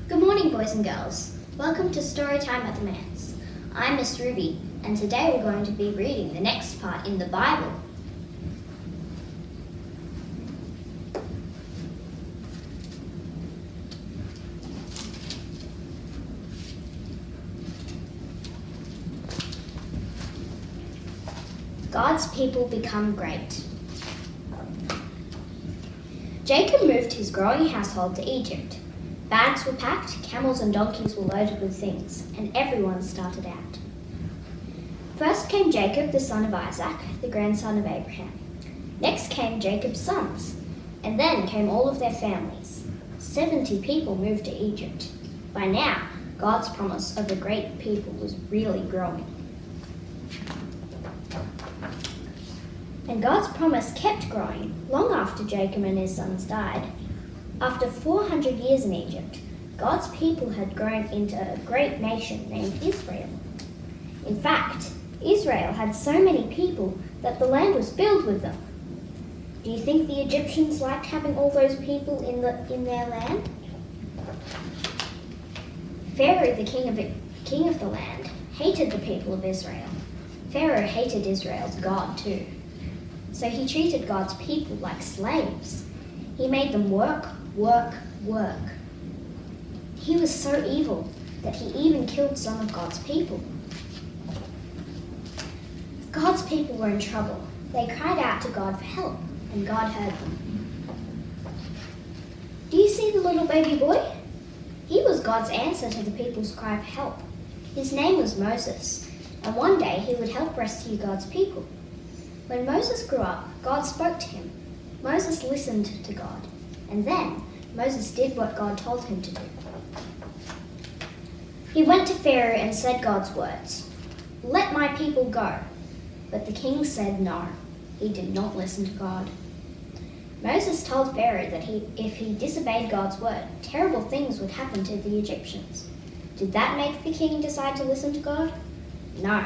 Good morning, boys and girls. Welcome to Storytime at the Manse. I'm Miss Ruby, and today we're going to be reading the next part in the Bible. God's people become great. Jacob moved his growing household to Egypt. Bags were packed, camels and donkeys were loaded with things, and everyone started out. First came Jacob, the son of Isaac, the grandson of Abraham. Next came Jacob's sons, and then came all of their families. 70 people moved to Egypt. By now, God's promise of a great people was really growing. And God's promise kept growing long after Jacob and his sons died. After 400 years in Egypt, God's people had grown into a great nation named Israel. In fact, Israel had so many people that the land was filled with them. Do you think the Egyptians liked having all those people in their land? Pharaoh, the king of the land, hated the people of Israel. Pharaoh hated Israel's God too. So he treated God's people like slaves. He made them work. He was so evil that he even killed some of God's people. God's people were in trouble. They cried out to God for help, and God heard them. Do you see the little baby boy? He was God's answer to the people's cry for help. His name was Moses, and one day he would help rescue God's people. When Moses grew up, God spoke to him. Moses listened to God, and then Moses did what God told him to do. He went to Pharaoh and said God's words, "Let my people go." But the king said no. He did not listen to God. Moses told Pharaoh that if he disobeyed God's word, terrible things would happen to the Egyptians. Did that make the king decide to listen to God? No.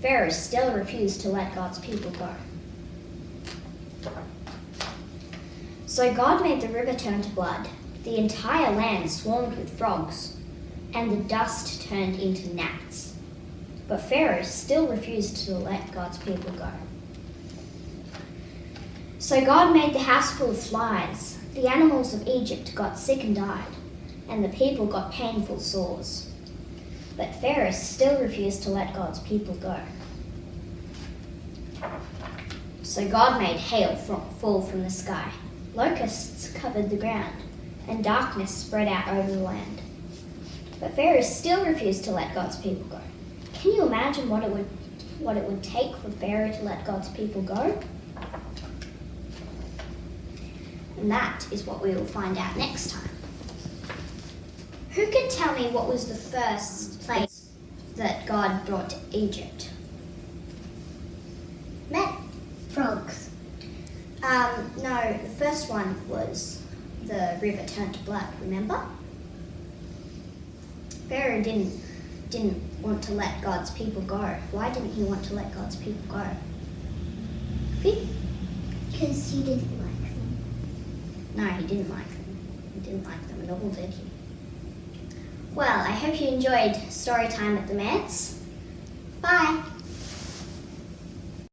Pharaoh still refused to let God's people go. So God made the river turn to blood. The entire land swarmed with frogs, and the dust turned into gnats. But Pharaoh still refused to let God's people go. So God made the house full of flies. The animals of Egypt got sick and died, and the people got painful sores. But Pharaoh still refused to let God's people go. So God made hail fall from the sky. Locusts covered the ground, and darkness spread out over the land. But Pharaoh still refused to let God's people go. Can you imagine what it would take for Pharaoh to let God's people go? And that is what we will find out next time. Who can tell me what was the first place that God brought to Egypt? Men. Frogs. No, the first one was the river turned to blood, remember? Pharaoh didn't want to let God's people go. Why didn't he want to let God's people go? Because he didn't like them. No, he didn't like them. He didn't like them at all, did he? Well, I hope you enjoyed Storytime at the Manse. Bye!